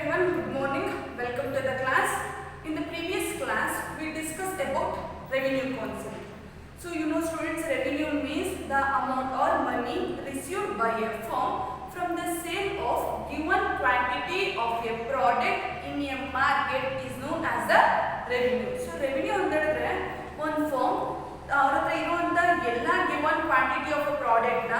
everyone, good morning. Welcome to the class. In the previous class, we discussed about revenue concept. So you know students, revenue means the amount or money received by a firm from the sale of given quantity of a product in a market is known as the revenue. So revenue ಅಂದ್ರೆ one firm ಅವರ ಹತ್ರ ಇರುವಂತ ಎಲ್ಲ given quantity of a product ನ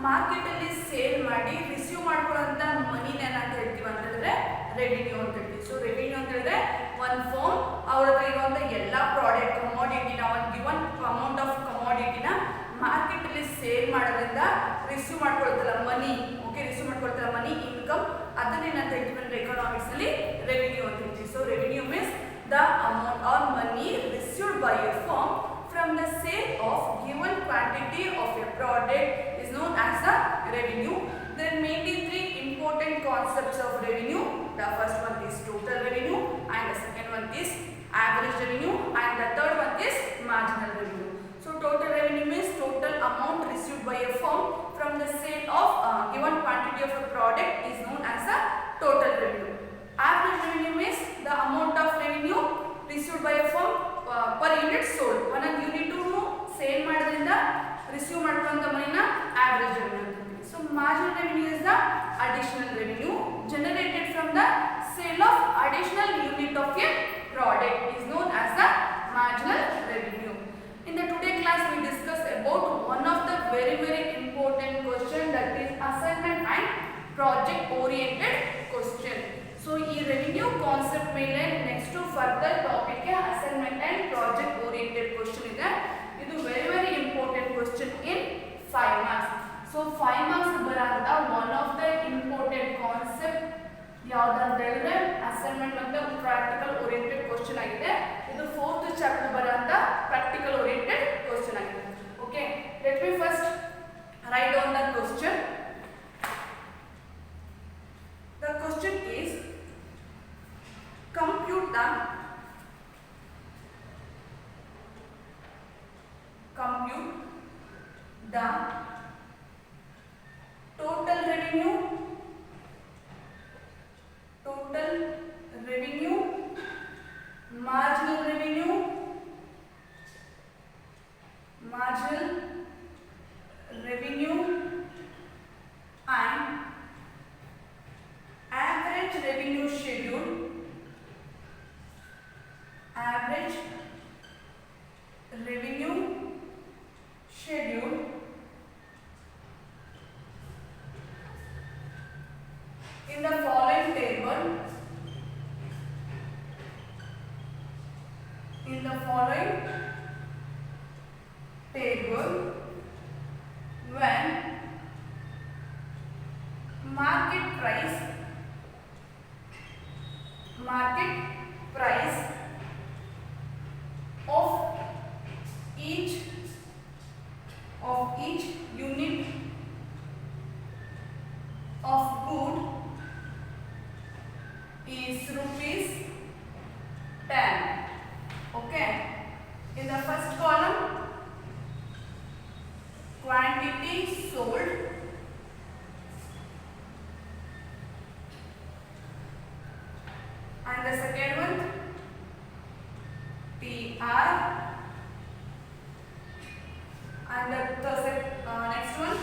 market ಅಲ್ಲಿ sale ಮಾಡಿ receive ಮಾಡ್ಕೊಳ್ಳುವಂತ ಮನಿನ ಏನಂತ ಹೇಳ್ತೀವಿ ಅಂತ ಹೇಳಿದ್ರೆ ರೆವಿನ್ಯೂ ಅಂತ ಹೇಳ್ತೀವಿ. ಸೊ ರೆವಿನ್ಯೂ ಅಂತ ಹೇಳಿದ್ರೆ ಒನ್ ಫರ್ಮ್ ಅವ್ರ ಹತ್ರ ಇರುವಂತ ಎಲ್ಲ ಪ್ರಾಡಕ್ಟ್ ಕಮೋಡಿಟಿನ ಒಂದು ಗಿವನ್ ಅಮೌಂಟ್ ಆಫ್ ಕಮೋಡಿಟಿನ ಮಾರ್ಕೆಟ್ ಅಲ್ಲಿ ಸೇಲ್ ಮಾಡೋದ್ರಿಂದ ರಿಸೀವ್ ಮಾಡ್ಕೊಳ್ತಲ್ಲ ಮನಿ, ಓಕೆ, ರಿಸೀವ್ ಮಾಡ್ಕೊಳ್ತಲ್ಲ ಮನಿ ಇನ್ಕಮ್, ಅದನ್ನ ಏನಂತ ಹೇಳ್ತೀವಿ ಅಂದ್ರೆ ಎಕನಾಮಿಕ್ಸ್ ಅಲ್ಲಿ ರೆವಿನ್ಯೂ ಅಂತ ಹೇಳ್ತೀವಿ. So revenue means the amount or money received by a firm from the sale of given quantity of a product is known as the revenue. There are mainly three important concepts of revenue. The first one is total revenue, and the second one is average revenue, and the third one is marginal revenue. So total revenue means total amount received by a firm from the sale of given quantity of a product is known as the total revenue. Average revenue means the amount of revenue received by a firm per unit sold. ಒಂದೊಂದು unit sale ಮಾಡೋದ್ರಿಂದ receive ಮಾಡ್ಕೊಳ್ಳುವಂತ ಮನಿನ average revenue ಅಂತ ಹೇಳ್ತೀವಿ. So marginal revenue is the additional revenue generated from the sale of additional unit of a product is known as the marginal revenue. In the today class we discussed about one of the very important question, that is assignment and project oriented question. So ಈ revenue concept ಮೇಲೆ next further topic assignment and project oriented question ಇದೆ. ಇದು very important question in 5 marks. So 5 marks ಬರೋಂಥ one of the important concept ಯಾವ್ದಂತ ಹೇಳಿದ್ರೆ assignment ಮತ್ತು practical oriented question ಆಗಿದೆ. ಇದು 4th ಚಾಪ್ಟರ್ ಬರೋಂಥ ಪ್ರಾಕ್ಟಿಕಲ್ ಓರಿಯೆಂಟೆಡ್ ಕ್ವೆಶ್ಚನ್ ಆಗಿದೆ. Okay, let me first write down the question. The question is, compute the total revenue, marginal revenue, and average revenue schedule in the following table when market price of each unit of good is rupees 10. Okay, in the first column quantity sold, and the second one TR, and the next one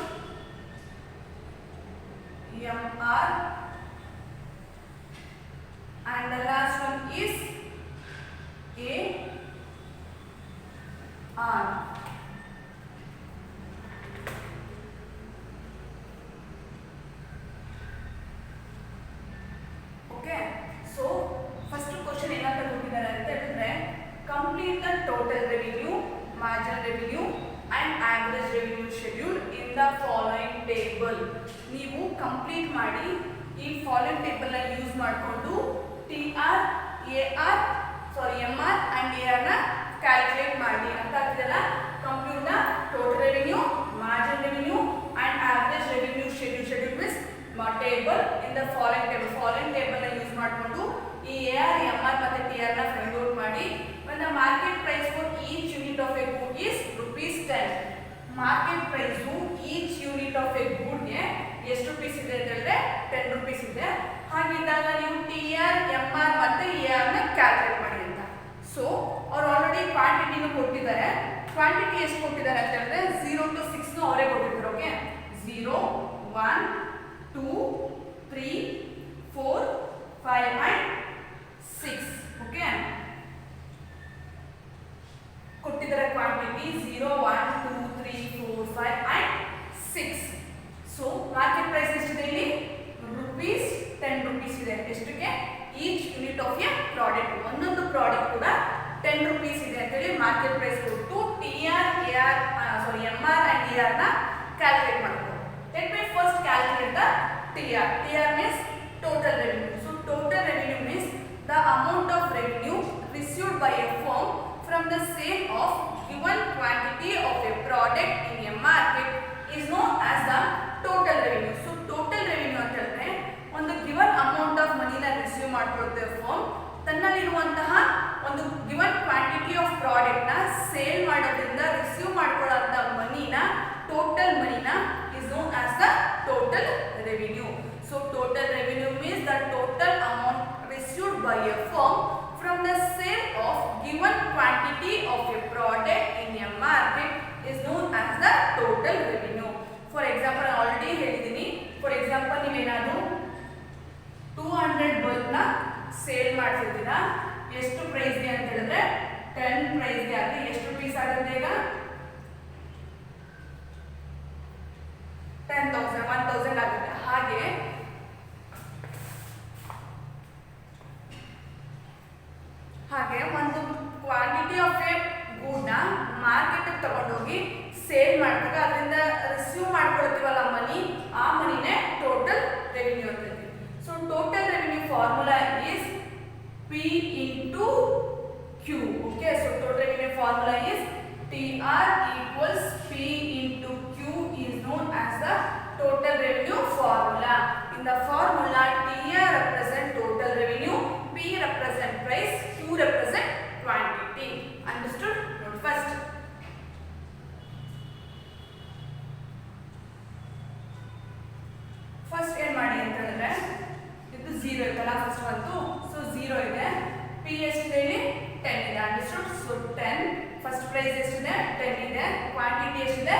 MR, and the last one is AR. Okay, so first question ಏನಂತ ಕೊಟ್ಟಿದ್ದಾರೆ ಅಂತ ಹೇಳಿದ್ರೆ, complete the total revenue, marginal revenue and average revenue schedule in the following table. ನೀವು complete ಮಾಡಿ ಈ following table ನ use ಮಾಡಿಕೊಂಡು TR, AR, MR and AR ನ ಕ್ಯಾಲ್ಕುಲೇಟ್ ಮಾಡಿ ಅಂತ ಆಗ್ತಿದೆಲ್ಲ. Compute the total revenue, marginal revenue and average revenue schedule. Schedule means table in the following table ನ ಯೂಸ್ ಮಾಡಿಕೊಂಡು ಈ AR, MR ಮತ್ತೆ TR ನ ಫೈಂಡ್ ಔಟ್ ಮಾಡಿ. when the market price for each unit of a good is rupees 10, market price each unit of a good ಗೆ ಎಷ್ಟು rupees ಇದೆ ಅಂತ ಹೇಳಿದ್ರೆ 10 ರೂಪೀಸ್ ಇದೆ. ಹಾಗಿದ್ದಾಗ ನೀವು TR ಕ್ವಾಂಟಿಟಿನೂ ಕೊಟ್ಟಿದ್ದಾರೆ. ಕ್ವಾಂಟಿಟಿ ಎಷ್ಟು ಕೊಟ್ಟಿದ್ದಾರೆ ಅಂತ ಹೇಳಿದ್ರೆ 0 to 6 ಅವರೇ ಕೊಟ್ಟಿದ್ದಾರೆ. Okay, 0 1 2 3 4 5 and 6. ಓಕೆ, ಕೊಟ್ಟಿದ್ದಾರೆ quantity 0 1 2 3 4 5 and 6. So market price ಎಷ್ಟಿದೆ ಇಲ್ಲಿ? rupees 10 rupees ಇದೆ. ಎಷ್ಟಕ್ಕೆ? Each unit of a product, ಒಂದೊಂದು ಪ್ರಾಡಕ್ಟ್ ಕೂಡ 10 rupees ಇದೆ ಅಂತ ಹೇಳಿ ಮಾರ್ಕೆಟ್ ಪ್ರೈಸ್ ಕೊಟ್ಟು TR MR and AR ನ ಕ್ಯಾಲ್ಕುಲೇಟ್ ಮಾಡಬೇಕು. Let me first calculate the TR. TR means total revenue. So total revenue means the amount of revenue received by a firm from the sale of given quantity of a product in a market is known as the total revenue. So total revenue ಅಂತ ಹೇಳಿದ್ರೆ ಒಂದು given amount of ಮನಿನ receive ಮಾಡ್ಕೊಳುತ್ತೆ firm, ತನ್ನಲ್ಲಿರುವಂತಹ ಒಂದು given quantity of product ನ sale ಮಾಡೋದ್ರಿಂದ receive ಮಾಡ್ಕೊಳ್ಳುವಂತ ಮನಿನ, ಟೋಟಲ್ ಮನಿನ is known as the total revenue. So total revenue means the total amount received by a firm from the sale of given quantity of a product in a market is known as the total revenue. For example, I already ಹೇಳಿದ್ದೀನಿ. For example, ನೀವೇನಾದರೂ 200 bulb ನ sale ಮಾಡ್ತಿದ್ದೀರಾ, ಎಷ್ಟು ಪ್ರೈಸ್ಗೆ ಅಂತ ಹೇಳಿದ್ರೆ 10 ಪ್ರೈಸ್ಗೆ ಆದ್ರೆ ಎಷ್ಟು piece ಆಗುತ್ತೆ? ಈಗ 10,000 ಆಗುತ್ತೆ. ಹಾಗೆ ಒಂದು ಕ್ವಾಂಟಿಟಿ ಆಫ್ ಎ ಗೂಡ್ ನ ಮಾರ್ಕೆಟ್ ತಗೊಂಡೋಗಿ ಸೇಲ್ ಮಾಡಿದಾಗ ಅದರಿಂದ ರಿಸೀವ್ ಮಾಡ್ಕೊಳ್ತೀವಲ್ಲ ಮನಿ, ಆ ಮನಿನೇ ಟೋಟಲ್ ರೆವಿನ್ಯೂ ಅಂತ ಹೇಳ್ತೀವಿ. So total revenue formula is P into Q. Okay, so total revenue formula is TR equals P into Q is known as the total revenue formula. In the formula, TR represent total revenue, P represent price, Q represent quantity. Understood? Note first. First ಏನು ಮಾಡಿ ಅಂತ ಹೇಳಿದ್ರೆ ಇದು 0 ಇದಲ್ಲ, first ಬಂತು. So 0 ಇದೆ, P ಎಷ್ಟಿದೆ ಇಲ್ಲಿ? 10 ಇದೆ. ಅಂಡರ್ಸ್ಟುಡ್? ಸೊ 10 ಫಸ್ಟ್ ಪ್ರೈಸ್ ಎಷ್ಟಿದೆ? 10 ಇದೆ. ಕ್ವಾಂಟಿಟಿ ಎಷ್ಟಿದೆ?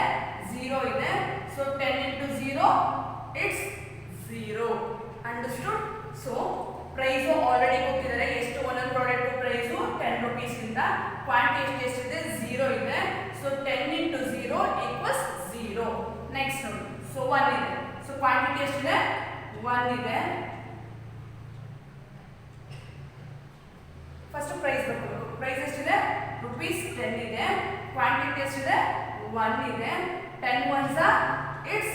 0 ಇದೆ. So 10 into 0 it's 0. Understood? So price already ಕೊಟ್ಟಿದ್ದಾರೆ, ಎಷ್ಟು ಒಂದೊಂದು ಪ್ರಾಡಕ್ಟ್ ಪ್ರೈಸು 10 rupees ಇಂದ. ಕ್ವಾಂಟಿಟಿ ಎಷ್ಟಿದೆ? 0 ಇದೆ. So 10 into 0 equals 0. ನೆಕ್ಸ್ಟ್ ನೋಡಿ, ಸೊ 1 ಇದೆ. ಸೊ ಕ್ವಾಂಟಿಟಿ ಎಷ್ಟಿದೆ? 1 ಇದೆ. ಫಸ್ಟ್ ಪ್ರೈಸ್ ಬರ್ಬೇಕು. ಪ್ರೈಸ್ ಎಷ್ಟಿದೆ? ₹10 ಇದೆ. ಕ್ವಾಂಟಿಟಿ ಎಷ್ಟಿದೆ? 1 ಇದೆ. 10 ones are it's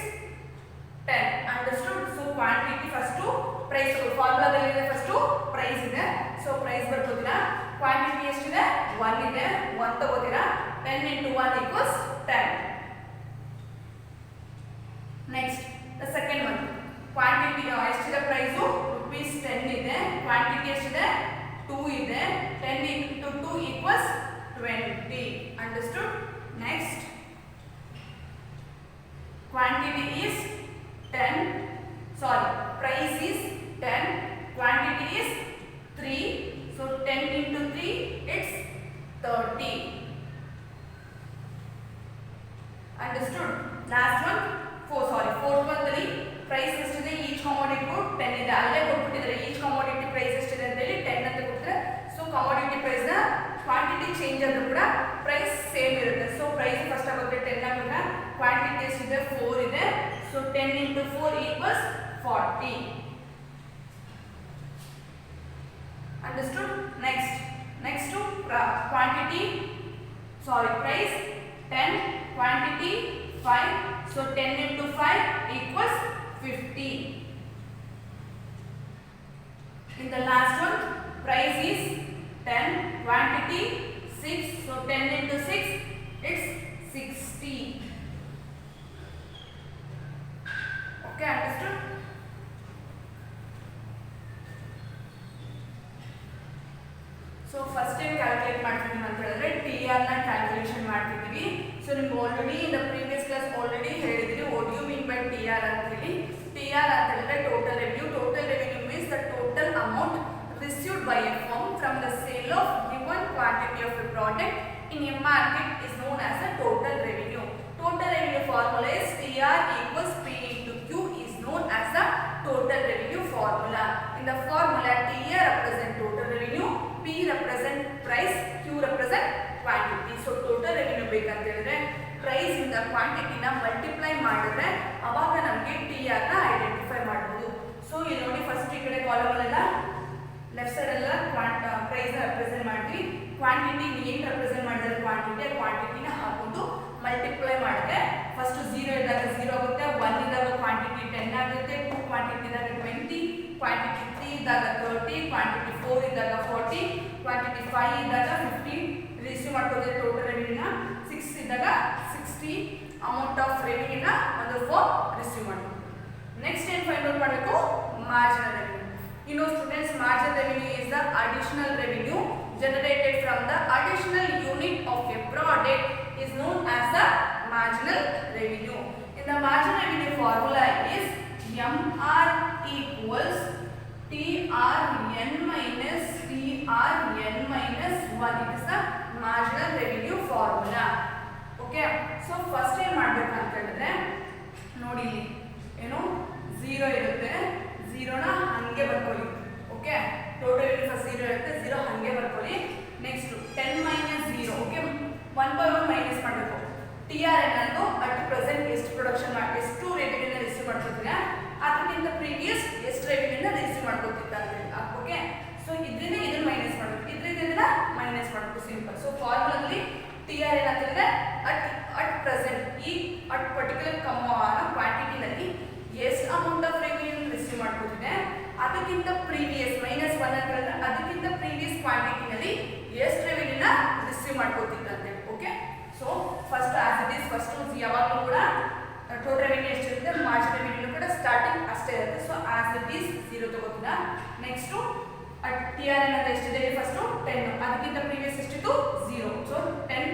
10. Understood? So quantity first price ಫಾರ್ಮುಲಾದಲ್ಲಿ ಇದೆ, ಫಸ್ಟು ಪ್ರೈಸ್ ಇದೆ. ಸೊ ಪ್ರೈಸ್ ಬರ್ಬೋದಿರಾ? ಕ್ವಾಂಟಿಟಿ ಎಷ್ಟಿದೆ? 1 ಇದೆ. 1 ತಗೋತೀರಾ? 10 into 1 equals 10. Next the second one, quantity ಎಷ್ಟಿದೆ? ಪ್ರೈಸು ₹10 ಇದೆ. ಕ್ವಾಂಟಿಟಿ ಎಷ್ಟಿದೆ? 2 ಇದೆ. 10 into 2 equals 20. Understood? Next, quantity is 10. Sorry, price is 10. Quantity is 3. So 10 into 3 it's 30. Understood? Last one, fourth one ಅಲ್ಲಿ price ಎಷ್ಟಿದೆ? ಈಚ್ ಕಮೋಡಿಟಿ 10 ಇದೆ. ಅಲ್ಲೇ ಕೊಟ್ಬಿಟ್ಟಿದ್ದಾರೆ each commodity price ಎಷ್ಟಿದೆ ಅಂತ ಹೇಳಿ 10 ಅಂತ ಕೊಟ್ಟಿದ್ದಾರೆ. ಸೊ ಕಮೋಡಿಟಿ ಪ್ರೈಸ್ ನ ಕ್ವಾಂಟಿಟಿ ಚೇಂಜ್ ಆದ್ರೂ ಕೂಡ ಪ್ರೈಸ್ ಸೇಮ್ ಇರುತ್ತೆ. ಸೊ ಪ್ರೈಸ್ ಫಸ್ಟ್ ಆಗುತ್ತೆ 10 ಆಗುತ್ತೆ. ಕ್ವಾಂಟಿಟಿ ಎಷ್ಟಿದೆ? 4 ಇದೆ. So 10 into 4 equals 40. Understood? Next to quantity, sorry, price 10, quantity 5. So 10 into 5 equals 50. In the last one, price is 10, quantity 6. So 10 into 6 it's 60. Okay, understood? So first time calculate ಮಾಡ್ತೀವಿ ಅಂತ ಹೇಳಿದ್ರೆ TR ನ calculation ಮಾಡ್ತಿದ್ದೀವಿ. So ನಿಮ್ಗೆ already in the previous class already ಹೇಳಿದ್ರಿ what you mean by TR ಅಂತ ಹೇಳಿ. TR ಅಂತ ಹೇಳಿದ್ರೆ total revenue. Total revenue means the total amount received by a firm from the sale of given quantity of a product in a market is known as the total revenue. Total revenue formula is TR equals P into Q is known as the total revenue formula. In the formula, TR represent total revenue, P represent price, Q represent quantity. So total revenue ಬೇಕಂತ ಹೇಳಿದ್ರೆ price ಇಂದ ಕ್ವಾಂಟಿಟಿನ multiply ಮಾಡಿದ್ರೆ ಅವಾಗ ನಮಗೆ TR ನ identify ಮಾಡಬಹುದು. So ಇಲ್ಲಿ ನೋಡಿ ಫಸ್ಟ್ ಈ ಕಡೆ ಕಾಲಮ್ ಅಲ್ಲೆಲ್ಲ ಲೆಫ್ಟ್ ಸೈಡ್ ಎಲ್ಲ ಪ್ರೈಸ್ ನ ರೆಪ್ರೆಸೆಂಟ್ ಮಾಡ್ತೀವಿ. ಕ್ವಾಂಟಿಟಿ ಏನು ರೆಪ್ರೆಸೆಂಟ್ ಮಾಡಿದ್ರೆ ಕ್ವಾಂಟಿಟಿನ ಹಾಕೊಂಡು ಮಲ್ಟಿಪ್ಲೈ ಮಾಡಿದ್ರೆ ಫಸ್ಟ್ 0 ಇದ್ದಾಗ 0 ಆಗುತ್ತೆ, 1 ಇದ್ದಾಗ ಕ್ವಾಂಟಿಟಿ 10 ಆಗುತ್ತೆ, 2 ಕ್ವಾಂಟಿಟಿ ಇದ್ದಾಗ 20, ಕ್ವಾಂಟಿಟಿ 3 ಇದ್ದಾಗ 30, ಕ್ವಾಂಟಿಟಿ 4 ಇದ್ದಾಗ 40, ಕ್ವಾಂಟಿಟಿ 5 ಇದ್ದಾಗ 50 ರಿಸೀವ್ ಮಾಡ್ಕೋದ್ರೆ ಟೋಟಲ್ ರೆವಿನ್ಯೂನ, 6 ಇದ್ದಾಗ 60 ಅಮೌಂಟ್ ಆಫ್ ರೆವಿನ್ಯೂನ ಒಂದು ಫಾರ್ ರಿಸೀವ್ ಮಾಡಬೇಕು. ನೆಕ್ಸ್ಟ್ ಏನು ಫೈಂಡ್ ಔಟ್ ಮಾಡಬೇಕು? Marginal revenue. You know students, marginal revenue is the additional revenue generated from the additional unit of a product is known as the marginal revenue. In the marginal revenue formula is MR equals TRN minus TRN minus 1. It is the marginal revenue formula. Okay. So first ಏನು ಮಾಡಬೇಕು ಅಂತ ಹೇಳಿದ್ರೆ ನೋಡಿ ಇಲ್ಲಿ ಏನು 0 ಇರುತ್ತೆ, 0 ನ ಹಂಗೆ ಬರ್ಕೊಳ್ಳಿ. ಓಕೆ, ಟೋಟಲ್ ರೆವಿನ್ಯೂ ಫಸ್ಟ್ 0 ಇರುತ್ತೆ, 0 ಹಂಗೆ ಬರ್ಕೊಳ್ಳಿ. Next 10 minus 0. ಓಕೆ, 1/1 ಮೈನಸ್ ಮಾಡಬೇಕು. TRN ಅನ್ನು ಅಟ್ ಪ್ರೆಸೆಂಟ್ ಎಷ್ಟು ಪ್ರೊಡಕ್ಷನ್ ಮಾಡಿ ಎಷ್ಟು ರೆವಿನ್ಯೂನ ರಿಸೀವ್ ಮಾಡ್ಕೊತೀರಾ ಅದಕ್ಕಿಂತ ಪ್ರೀವಿಯಸ್ ಎಷ್ಟು ರೆವಿನ್ಯೂನ ರಿಸೀವ್ ಮಾಡ್ಕೊತಿದ್ದ ಅಂತ ಹೇಳಿ. ಓಕೆ, ಸೊ ಇದರಿಂದ ಇದನ್ನ ಮೈನಸ್ ಮಾಡಬೇಕು, ಇದರಿಂದ ಇದನ್ನ ಮೈನಸ್ ಮಾಡಬೇಕು. ಸಿಂಪಲ್. ಸೊ ಫಾರ್ಮುಲಾದಲ್ಲಿ TRN ಅಂತ ಹೇಳಿದ್ರೆ ಅಟ್ ಪ್ರೆಸೆಂಟ್ ಈ ಅಟ್ ಪರ್ಟಿಕ್ಯುಲರ್ ಕ್ವಾಂಟಿಟಿನಲ್ಲಿ ಎಷ್ಟು ಅಮೌಂಟ್ ಆಫ್ ರೆವಿನ್ಯೂ ರಿಸೀವ್ ಮಾಡ್ಕೊತಿದೆ ಅದಕ್ಕಿಂತ ಪ್ರೀವಿಯಸ್ ಮೈನಸ್ 1 ಅಂತ ಹೇಳಿದ್ರೆ ಅದಕ್ಕಿಂತ ಪ್ರೀವಿಯಸ್ ಕ್ವಾಂಟಿಟಿನಲ್ಲಿ ಎಷ್ಟು ರೆವಿನ್ಯೂನ ರಿಸೀವ್ ಮಾಡ್ಕೊತಿದ್ದಂತೆ. Okay, so first as it is first ಯಾವಾಗಲೂ ಕೂಡ ಟೋಟಲ್ ರೆವಿನ್ಯೂ ಎಷ್ಟಿರುತ್ತೆ, ಮಾರ್ಜಿನಲ್ ರೆವಿನ್ಯೂ ಕೂಡ ಸ್ಟಾರ್ಟಿಂಗ್ ಅಷ್ಟೇ ಇರುತ್ತೆ. ಸೊ ಆಸ್ ಇಟ್ ಈಸ್ 0 ತಗೋತೀನ. ನೆಕ್ಸ್ಟು TRN ಅಂತ ಎಷ್ಟಿದೆ ಫಸ್ಟು 10, ಅದಕ್ಕಿಂತ ಪ್ರೀವಿಯಸ್ ಎಷ್ಟಿತ್ತು 0. So 10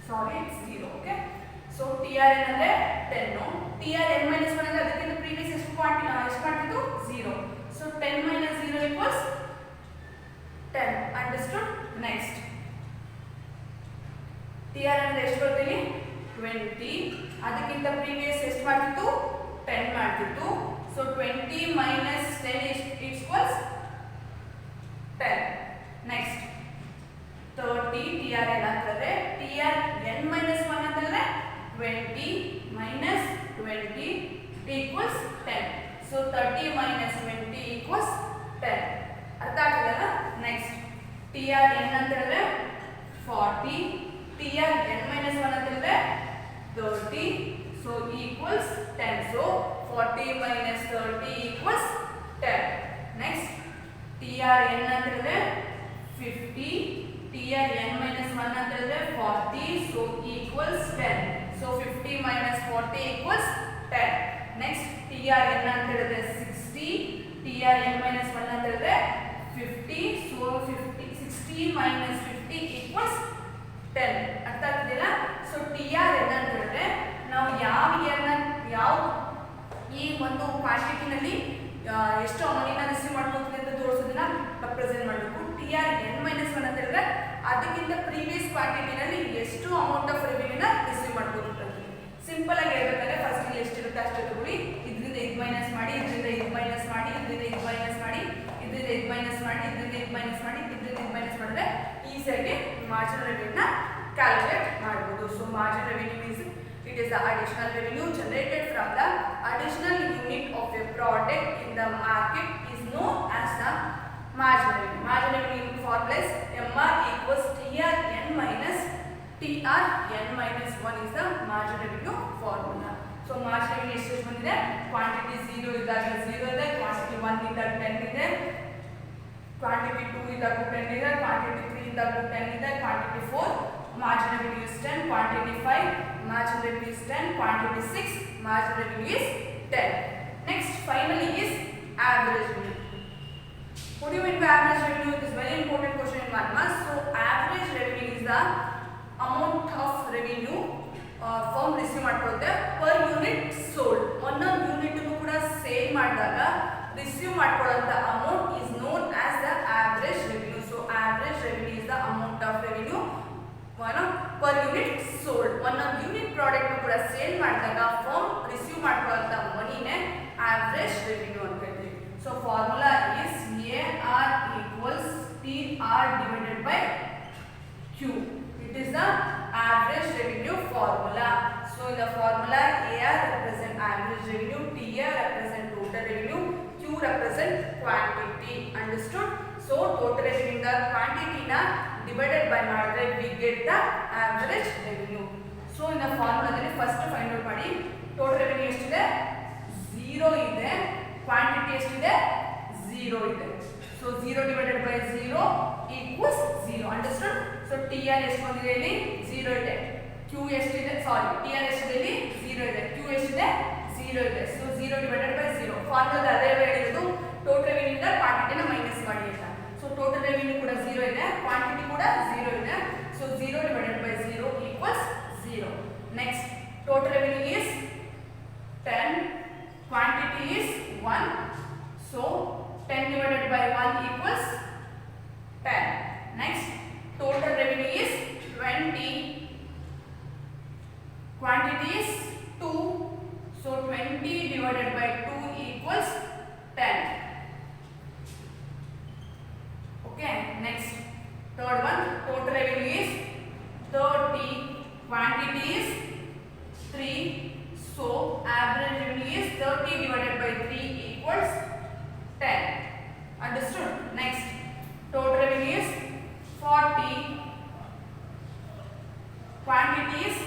sorry it's 0. Okay, so TRN ಅಂದ್ರೆ 10, TRN minus 1 ಅಂದ್ರೆ ಅದಕ್ಕಿಂತ ಪ್ರೀವಿಯಸ್ ಎಷ್ಟು ಮಾಡ್ತಿತ್ತು 0. So 10 minus 0 equals 10. Understood? Next TRN ಅಂದ್ರೆ ಎಷ್ಟು ಬರ್ತೀವಿ 20, ಅದಕ್ಕಿಂತ ಪ್ರೀವಿಯಸ್ ಎಷ್ಟು ಮಾಡ್ತಿತ್ತು 10 ಮಾಡ್ತಿತ್ತು. So 20 minus 10 equals 10. Next 30 TRN ಅಂತಂದ್ರೆ TRN minus 1 ಅಂತಂದ್ರೆ 20 minus 20 equals 10. So 30 minus 20 equals 10. ಅರ್ಥ ಆಗ್ತದಲ್ಲ? ನೆಕ್ಸ್ಟ್ TRN ಅಂತ ಹೇಳಿದ್ರೆ 40, TRN minus 1 ಅಂತ ಹೇಳಿದ್ರೆ 30, so equals 10. So 40 minus 30 equals 10. Next TRN ಅಂತ ಹೇಳಿದ್ರೆ 50, TRN minus 1 ಅಂತ ಹೇಳಿದ್ರೆ 40, so equals 10. So 50 minus 40 equals 10. Next TRN ಅಂತ ಹೇಳಿದ್ರೆ 60, TRN minus 1 ಅಂತ ಹೇಳಿದ್ರೆ 50, so 60 minus 50 equals 10. ಅರ್ಥ ಆಗ್ತಿದೆಯಲ್ಲ? ಸೊ TRN ಅಂತ ಹೇಳಿದ್ರೆ ನಾವು ಯಾವ ಈ ಒಂದು ಕ್ವಾಂಟಿಟಿನಲ್ಲಿ ಎಷ್ಟು ಅಮೌಂಟಿನ ರಿಸೀವ್ ಮಾಡ್ಕೊತೀವಿ ಅಂತ ತೋರಿಸೋದನ್ನ ರೆಪ್ರೆಸೆಂಟ್ ಮಾಡಬೇಕು. TRN minus 1 ಅಂತ ಹೇಳಿದ್ರೆ ಅದಕ್ಕಿಂತ ಪ್ರೀವಿಯಸ್ ಕ್ವಾಂಟಿಟಿನಲ್ಲಿ ಎಷ್ಟು ಅಮೌಂಟ್ ಆಫ್ ರೆವಿನ್ಯೂನ ರಿಸೀವ್ ಮಾಡ್ಕೊತಿರ್ತಾರೆ. ಸಿಂಪಲ್ ಆಗಿ ಹೇಳ್ಬೇಕಂದ್ರೆ ಫಸ್ಟ್ ಇಲ್ಲಿ ಎಷ್ಟಿರುತ್ತೆ ಅಷ್ಟೇ ತಗೊಳ್ಳಿ, ಇದರಿಂದ ಇದು ಮೈನಸ್ ಮಾಡಿ, ಇದರಿಂದ ಇದು ಮೈನಸ್ ಮಾಡಿ, ಇದರಿಂದ ಇದು ಮೈನಸ್ ಮಾಡಿ, ಇದರಿಂದ ಇದು ಮೈನಸ್ ಮಾಡಿ, ಇದರಿಂದ ಇದು ಮೈನಸ್ ಮಾಡಿ, ಇದರಿಂದ ಇದು ಮೈನಸ್ ಮಾಡಿದ್ರೆ ಈಸಿಯಾಗಿ ಮಾರ್ಜಿನಲ್ ರೆವಿನ್ಯೂನ ಕ್ಯಾಲ್ಕುಲೇಟ್ ಮಾಡಬಹುದು. So marginal revenue means it is the additional revenue generated from the additional unit of a product in the market is known as the marginal revenue. Marginal revenue formula is MR equals TRN minus TRN minus 1 is the marginal revenue formula. So marginal revenue ಎಷ್ಟು ಬಂದಿದೆ, quantity 0 ಇದ್ದಾಗ 0 ಇದೆ, quantity 1 ಇದ್ದಾಗ 10 ಇದೆ, quantity 2 ಇದ್ದಾಗ 10 ಇದೆ, quantity 3 ಇದ್ದಾಗ 10 ಇದೆ, quantity 4 marginal revenue is 10, quantity 5 marginal revenue is 10, quantity 6 marginal revenue is 10. Next finally is average revenue. What do you mean by average revenue? It is very important question in 1 mark. So average revenue is the amount of revenue firm receive ಮಾಡ್ಕೊಳ್ಳುತ್ತೆ per unit sold. ಒಂದೊಂದು unit ಕೂಡ sale ಮಾಡಿದಾಗ receive ಮಾಡ್ಕೊಳ್ಳುವಂತ amount is known as the average revenue. So average ಒಂದೊಂದು unit product ಕೂಡ sale ಮಾಡಿದಾಗ firm receive ಮಾಡ್ಕೊಳ್ಳುವಂತ ಮನಿನೇ ಆವರೇಜ್ ರೆವಿನ್ಯೂ ಅಂತ ಹೇಳ್ತೀವಿ. So formula is AR equals TR divided by Q. It is the average revenue formula. So in the formula AR represent average revenue, TR represent total revenue, Q represent quantity. Understood? So total revenue the quantity na divided by ಮಾಡಿದ್ರೆ we get the average revenue. So in the formula ದಲ್ಲಿ first find out ಮಾಡಿ total revenue ಎಷ್ಟಿದೆ 0 ಇದೆ, quantity ಎಷ್ಟಿದೆ 0 ಇದೆ. So 0 divided by 0 equals 0. Understood? So TR ಎಷ್ಟು ಬಂದಿದೆ ಇಲ್ಲಿ 0 ಇದೆ, Q ಎಷ್ಟಿದೆ TR ಎಷ್ಟಿದೆ ಇಲ್ಲಿ 0 ಇದೆ, Q ಎಷ್ಟಿದೆ 0 ಇದೆ. So 0 divided by 0. ಫಾರ್ಮುಲಾ ಅದೇ ಹೇಳಿರೋದು ಟೋಟಲ್ ರೆವಿನ್ಯೂ ಇಂದ ಕ್ವಾಂಟಿಟಿನ ಮೈನಸ್ ಮಾಡಿ ಅಂತ. ಸೊ ಟೋಟಲ್ ರೆವಿನ್ಯೂ ಕೂಡ 0 ಇದೆ, ಕ್ವಾಂಟಿಟಿ ಕೂಡ 0 ಇದೆ. So 0 divided by 0 equals 0. Next, total revenue is 10, quantity is 1. So 10 divided by 1 equals 10. Next, total revenue is 20, quantity is 2. So 20 divided by 2 equals 10. Okay, next, third one, total revenue is 30, quantity is 3. So average revenue is 30 divided by 3 equals 10. Understood? Next, total revenue is 40, quantity is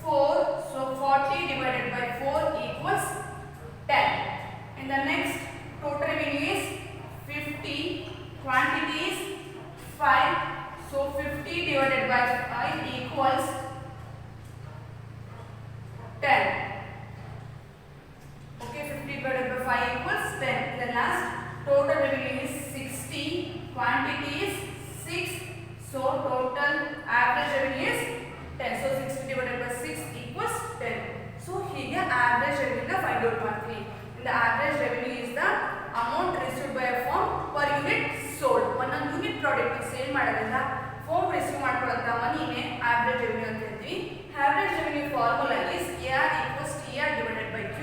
4. So 40 divided by 4 equals 10. And the next, total revenue is 50, quantity is 5. So 50 divided by 5 equals 10. Okay, 50 divided by 5 equals 10. The last, total revenue is 60, quantity is 6. So total average revenue is 10. So 60 divided by 6 equals 10. So here average revenue find out ಮಾಡ್ತೀವಿ. The average revenue is the amount received by a firm per unit sold. ಒಂದೊಂದು unit product sale ಮಾಡೋದ್ರಿಂದ firm receive ಮಾಡ್ಕೊಳ್ಳುವಂತ ಮನಿನೇ average revenue ಅಂತ ಹೇಳ್ತೀವಿ. Average revenue formula is AR equals TR divided by Q.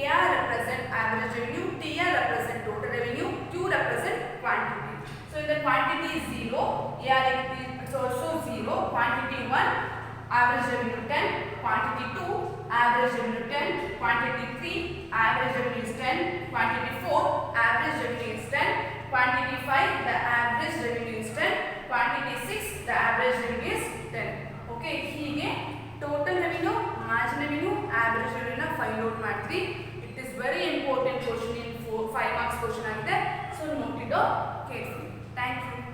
AR represent average revenue, TR represent total revenue, Q represent quantity. So if the quantity is 0, AR is also 0, quantity 1, average revenue 10, quantity 2, average revenue 10, quantity 3, average revenue is 10, quantity 4, average revenue is 10, quantity 5, the average revenue is 10, quantity 6, the average revenue is 10. Okay, ಹೀಗೆ total revenue, margin revenue, average revenue ನ find out ಮಾಡ್ತೀವಿ. It is very important question in 5 marks question ಆಗಿದೆ. So note it down carefully. Thank you.